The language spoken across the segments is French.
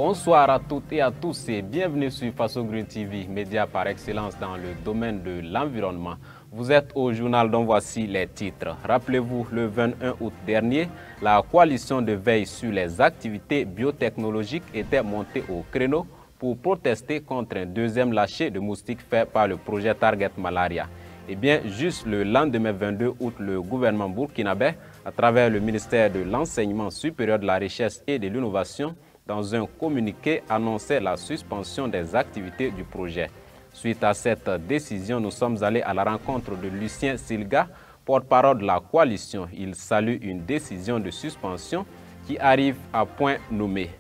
Bonsoir à toutes et à tous et bienvenue sur Faso Green TV, média par excellence dans le domaine de l'environnement. Vous êtes au journal dont voici les titres. Rappelez-vous, le 21 août dernier, la coalition de veille sur les activités biotechnologiques était montée au créneau pour protester contre un deuxième lâcher de moustiques fait par le projet Target Malaria. Eh bien, juste le lendemain 22 août, le gouvernement burkinabé, à travers le ministère de l'Enseignement supérieur, de la Recherche et de l'Innovation, dans un communiqué, annonçait la suspension des activités du projet. Suite à cette décision, nous sommes allés à la rencontre de Lucien Silga, porte-parole de la coalition. Il salue une décision de suspension qui arrive à point nommé.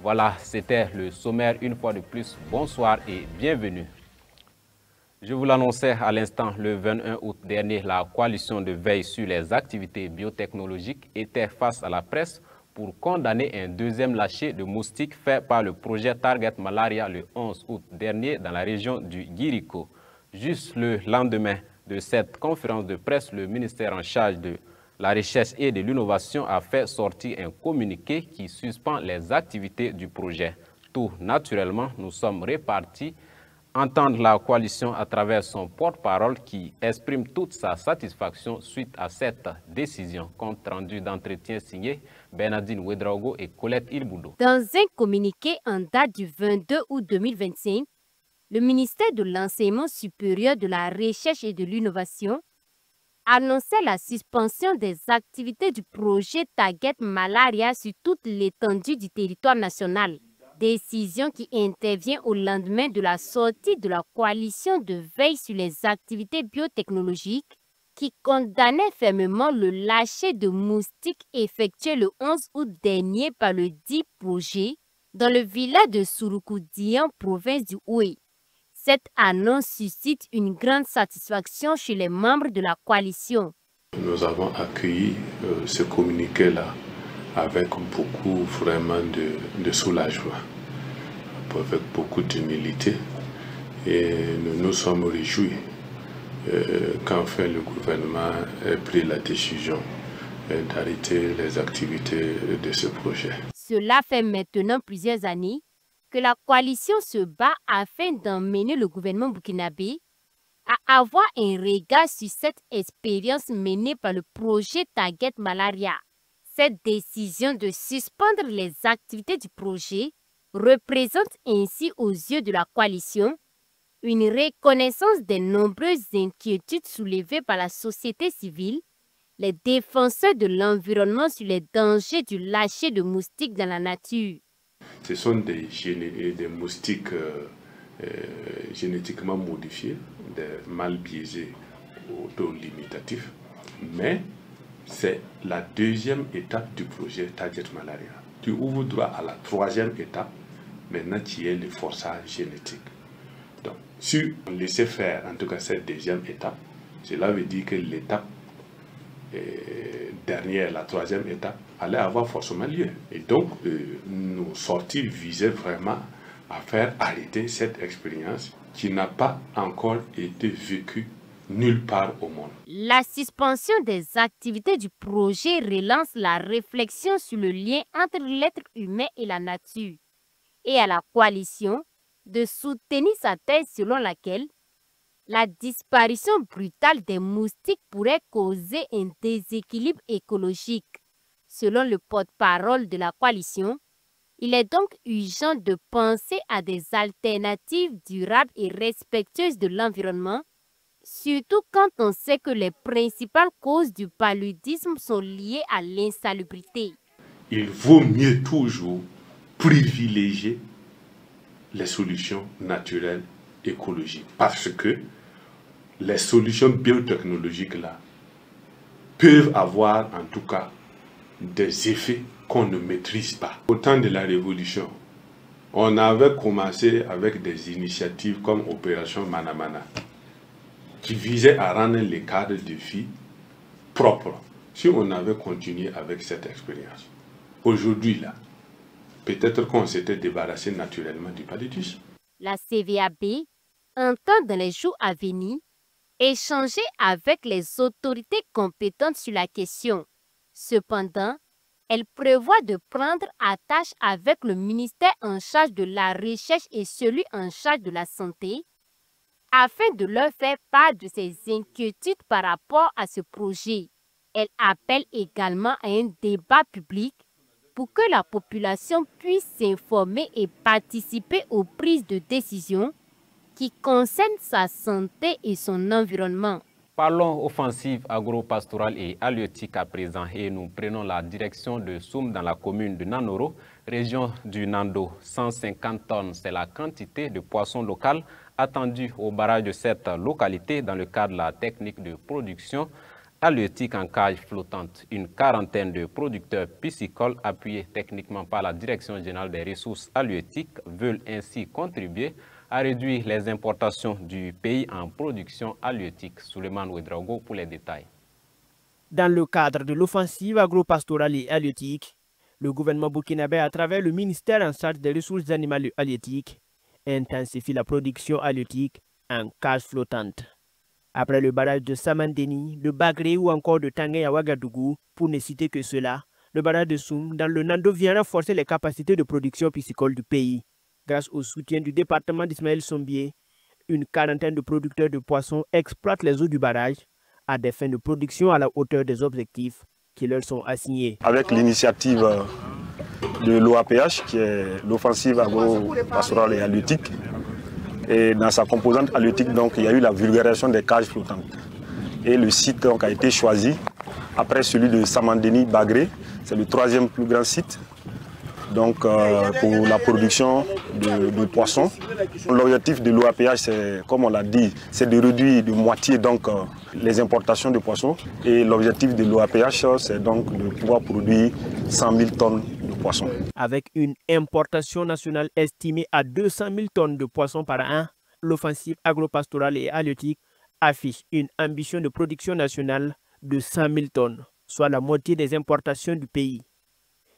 Voilà, c'était le sommaire une fois de plus. Bonsoir et bienvenue. Je vous l'annonçais à l'instant, le 21 août dernier, la coalition de veille sur les activités biotechnologiques était face à la presse pour condamner un deuxième lâcher de moustiques fait par le projet Target Malaria le 11 août dernier dans la région du Guirico. Juste le lendemain de cette conférence de presse, le ministère en charge de la Recherche et de l'Innovation a fait sortir un communiqué qui suspend les activités du projet. Tout naturellement, nous sommes répartis entendre la coalition à travers son porte-parole qui exprime toute sa satisfaction suite à cette décision. Compte rendu d'entretien signé Bernardine Ouedraogo et Colette Ilboudo. Dans un communiqué en date du 22 août 2025, le ministère de l'Enseignement supérieur, de la Recherche et de l'Innovation annonçait la suspension des activités du projet Target Malaria sur toute l'étendue du territoire national. Décision qui intervient au lendemain de la sortie de la coalition de veille sur les activités biotechnologiques qui condamnait fermement le lâcher de moustiques effectué le 11 août dernier par le dit projet dans le village de Surukudian, province du Houé. Cette annonce suscite une grande satisfaction chez les membres de la coalition. Nous avons accueilli ce communiqué-là avec beaucoup vraiment de soulagement, avec beaucoup d'humilité, et nous nous sommes réjouis qu'enfin le gouvernement ait pris la décision d'arrêter les activités de ce projet. Cela fait maintenant plusieurs années que la coalition se bat afin d'emmener le gouvernement burkinabé à avoir un regard sur cette expérience menée par le projet Target Malaria. Cette décision de suspendre les activités du projet représente ainsi aux yeux de la coalition une reconnaissance des nombreuses inquiétudes soulevées par la société civile, les défenseurs de l'environnement sur les dangers du lâcher de moustiques dans la nature. Ce sont des moustiques génétiquement modifiés, des mâles biaisés au taux limitatif, mais c'est la deuxième étape du projet Target Malaria. Tu ouvres droit à la troisième étape, maintenant qui est le forçage génétique. Donc, si on laissait faire en tout cas cette deuxième étape, cela veut dire que l'étape dernière, la troisième étape, allait avoir forcément lieu. Et donc, nos sorties visaient vraiment à faire arrêter cette expérience qui n'a pas encore été vécue nulle part au monde. La suspension des activités du projet relance la réflexion sur le lien entre l'être humain et la nature et à la coalition de soutenir sa thèse selon laquelle la disparition brutale des moustiques pourrait causer un déséquilibre écologique. Selon le porte-parole de la coalition, il est donc urgent de penser à des alternatives durables et respectueuses de l'environnement, surtout quand on sait que les principales causes du paludisme sont liées à l'insalubrité. Il vaut mieux toujours privilégier les solutions naturelles écologiques parce que les solutions biotechnologiques là peuvent avoir en tout cas des effets qu'on ne maîtrise pas. Au temps de la Révolution, on avait commencé avec des initiatives comme Opération Manamana qui visait à rendre les cadres de vie propres. Si on avait continué avec cette expérience, aujourd'hui là, peut-être qu'on s'était débarrassé naturellement du paludisme. La CVAB entend dans les jours à venir échanger avec les autorités compétentes sur la question. Cependant, Elle prévoit de prendre attache avec le ministère en charge de la recherche et celui en charge de la santé afin de leur faire part de ses inquiétudes par rapport à ce projet. Elle appelle également à un débat public pour que la population puisse s'informer et participer aux prises de décision qui concernent sa santé et son environnement. Parlons offensive agro-pastorale et halieutique à présent et nous prenons la direction de Soum dans la commune de Nanoro, région du Nando. 150 tonnes, c'est la quantité de poissons local attendue au barrage de cette localité dans le cadre de la technique de production halieutique en cage flottante. Une quarantaine de producteurs piscicoles appuyés techniquement par la Direction générale des ressources halieutiques veulent ainsi contribuer à réduire les importations du pays en production halieutique. Souleymane Ouedraogo pour les détails. Dans le cadre de l'offensive agro-pastorale et halieutique, le gouvernement burkinabé, à travers le ministère en charge des ressources animales et halieutiques, intensifie la production halieutique en cage flottante. Après le barrage de Samandeni, de Bagré ou encore de Tanguay à Ouagadougou, pour ne citer que cela, le barrage de Soum dans le Nando vient renforcer les capacités de production piscicole du pays. Grâce au soutien du département d'Ismaël Sombier, une quarantaine de producteurs de poissons exploitent les eaux du barrage à des fins de production à la hauteur des objectifs qui leur sont assignés. Avec l'initiative de l'OAPH, qui est l'offensive agro-pastorale et halieutique, et dans sa composante halieutique, donc, il y a eu la vulgarisation des cages flottantes. Et le site donc, a été choisi après celui de Samandeni-Bagré. C'est le troisième plus grand site donc, pour la production de poissons. L'objectif de l'OAPH, c'est, comme on l'a dit, c'est de réduire de moitié donc, les importations de poissons. Et l'objectif de l'OAPH, c'est donc de pouvoir produire 100 000 tonnes de poissons. Avec une importation nationale estimée à 200 000 tonnes de poissons par an, l'offensive agro-pastorale et halieutique affiche une ambition de production nationale de 100 000 tonnes, soit la moitié des importations du pays.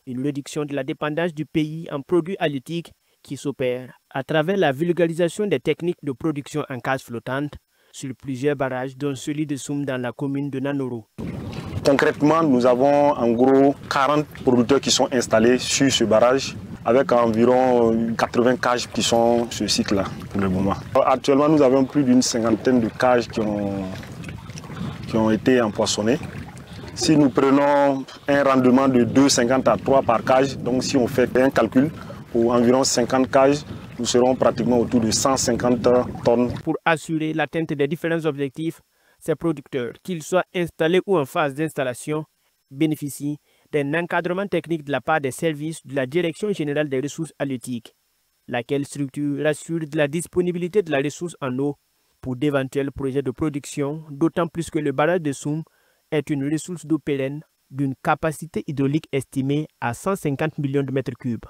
Une réduction de la dépendance du pays en produits halieutiques qui s'opère à travers la vulgarisation des techniques de production en cage flottante sur plusieurs barrages, dont celui de Soum dans la commune de Nanoro. Concrètement, nous avons en gros 40 producteurs qui sont installés sur ce barrage, avec environ 80 cages qui sont sur ce cycle-là pour le moment. Actuellement, nous avons plus d'une cinquantaine de cages qui ont été empoisonnées. Si nous prenons un rendement de 2,50 à 3 par cage, donc si on fait un calcul, pour environ 50 cages, nous serons pratiquement autour de 150 tonnes. Pour assurer l'atteinte des différents objectifs, ces producteurs, qu'ils soient installés ou en phase d'installation, bénéficient d'un encadrement technique de la part des services de la Direction générale des ressources halieutiques, laquelle structure rassure de la disponibilité de la ressource en eau pour d'éventuels projets de production, d'autant plus que le barrage de Soum est une ressource d'eau pérenne d'une capacité hydraulique estimée à 150 millions de mètres cubes.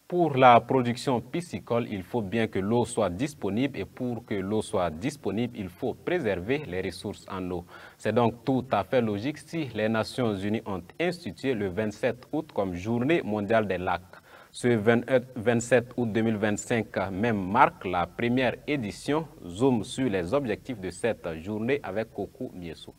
Pour la production piscicole, il faut bien que l'eau soit disponible et pour que l'eau soit disponible, il faut préserver les ressources en eau. C'est donc tout à fait logique si les Nations Unies ont institué le 27 août comme journée mondiale des lacs. Ce 27 août 2025 même marque la première édition. Zoom sur les objectifs de cette journée avec Kokou Miesso.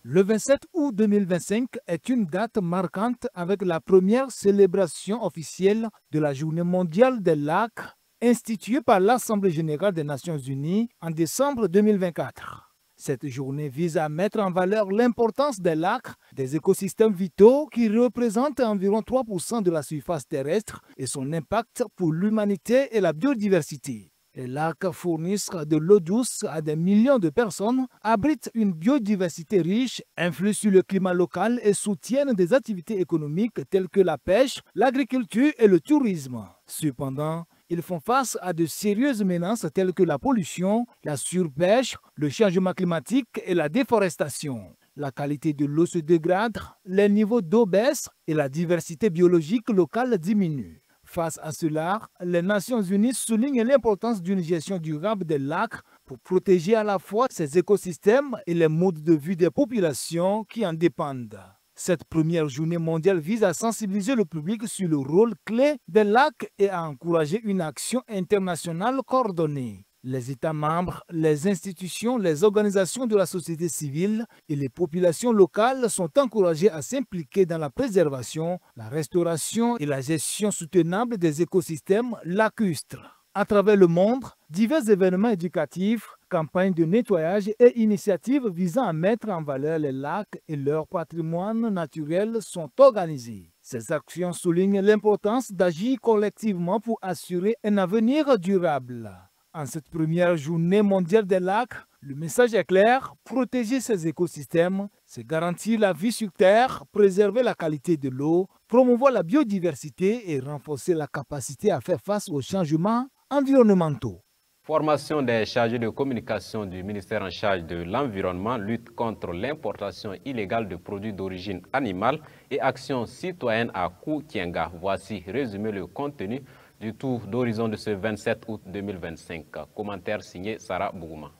Le 27 août 2025 est une date marquante avec la première célébration officielle de la Journée mondiale des lacs instituée par l'Assemblée générale des Nations unies en décembre 2024. Cette journée vise à mettre en valeur l'importance des lacs, des écosystèmes vitaux qui représentent environ 3% de la surface terrestre et son impact pour l'humanité et la biodiversité. Les lacs fournissent de l'eau douce à des millions de personnes, abritent une biodiversité riche, influent sur le climat local et soutiennent des activités économiques telles que la pêche, l'agriculture et le tourisme. Cependant, ils font face à de sérieuses menaces telles que la pollution, la surpêche, le changement climatique et la déforestation. La qualité de l'eau se dégrade, les niveaux d'eau baissent et la diversité biologique locale diminue. Face à cela, les Nations unies soulignent l'importance d'une gestion durable des lacs pour protéger à la fois ces écosystèmes et les modes de vie des populations qui en dépendent. Cette première journée mondiale vise à sensibiliser le public sur le rôle clé des lacs et à encourager une action internationale coordonnée. Les États membres, les institutions, les organisations de la société civile et les populations locales sont encouragées à s'impliquer dans la préservation, la restauration et la gestion soutenable des écosystèmes lacustres. À travers le monde, divers événements éducatifs, campagnes de nettoyage et initiatives visant à mettre en valeur les lacs et leur patrimoine naturel sont organisées. Ces actions soulignent l'importance d'agir collectivement pour assurer un avenir durable. En cette première journée mondiale des lacs, le message est clair: protéger ces écosystèmes, c'est garantir la vie sur Terre, préserver la qualité de l'eau, promouvoir la biodiversité et renforcer la capacité à faire face aux changements environnementaux. Formation des chargés de communication du ministère en charge de l'environnement, lutte contre l'importation illégale de produits d'origine animale et action citoyenne à Koukienga. Voici résumé le contenu du tour d'horizon de ce 27 août 2025. Commentaire signé Sarah Bougouma.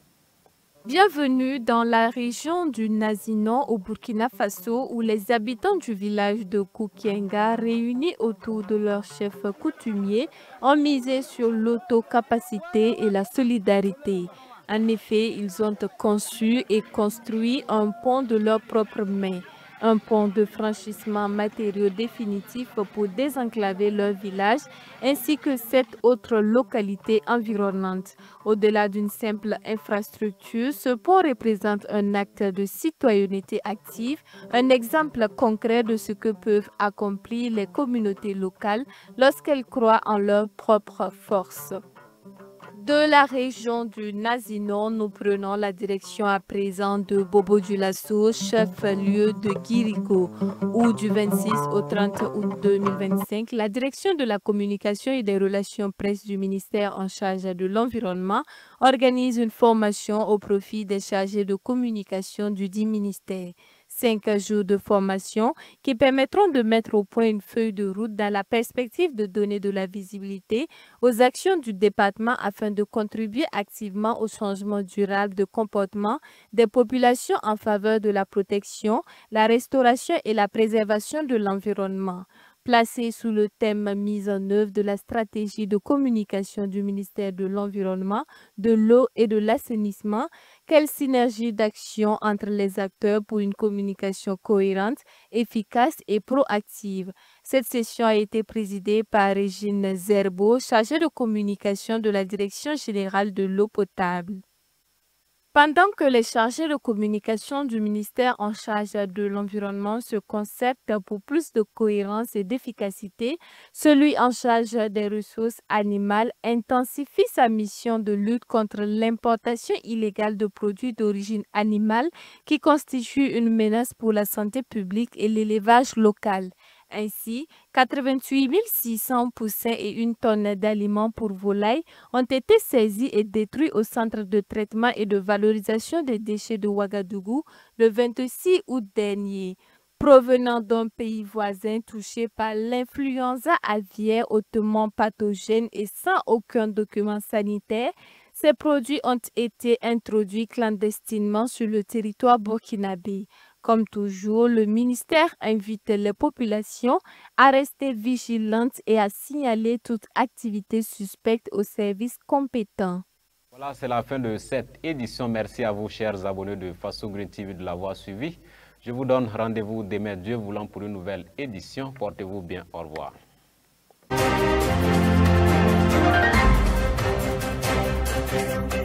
Bienvenue dans la région du Nazinon au Burkina Faso où les habitants du village de Koukienga réunis autour de leur chef coutumier ont misé sur l'autocapacité et la solidarité. En effet, ils ont conçu et construit un pont de leurs propres mains. Un pont de franchissement matériaux définitif pour désenclaver leur village ainsi que 7 autres localités environnantes. Au-delà d'une simple infrastructure, ce pont représente un acte de citoyenneté active, un exemple concret de ce que peuvent accomplir les communautés locales lorsqu'elles croient en leur propre force. De la région du Nazinon, nous prenons la direction à présent de Bobo-Dioulasso, chef-lieu de Guirigo, où du 26 au 30 août 2025, la direction de la communication et des relations presse du ministère en charge de l'environnement organise une formation au profit des chargés de communication du dit ministère. 5 jours de formation qui permettront de mettre au point une feuille de route dans la perspective de donner de la visibilité aux actions du département afin de contribuer activement au changement durable de comportement des populations en faveur de la protection, la restauration et la préservation de l'environnement. Placé sous le thème mise en œuvre de la stratégie de communication du ministère de l'Environnement, de l'eau et de l'assainissement, quelle synergie d'action entre les acteurs pour une communication cohérente, efficace et proactive. Cette session a été présidée par Régine Zerbo, chargée de communication de la Direction générale de l'eau potable. Pendant que les chargés de communication du ministère en charge de l'environnement se concertent pour plus de cohérence et d'efficacité, celui en charge des ressources animales intensifie sa mission de lutte contre l'importation illégale de produits d'origine animale qui constituent une menace pour la santé publique et l'élevage local. Ainsi, 88 600 poussins et 1 tonne d'aliments pour volailles ont été saisis et détruits au centre de traitement et de valorisation des déchets de Ouagadougou le 26 août dernier. Provenant d'un pays voisin touché par l'influenza aviaire hautement pathogène et sans aucun document sanitaire, ces produits ont été introduits clandestinement sur le territoire burkinabé. Comme toujours, le ministère invite les populations à rester vigilantes et à signaler toute activité suspecte aux services compétents. Voilà, c'est la fin de cette édition. Merci à vous, chers abonnés de Faso Green TV, de l'avoir suivi. Je vous donne rendez-vous demain, Dieu voulant, pour une nouvelle édition. Portez-vous bien. Au revoir. Thank you.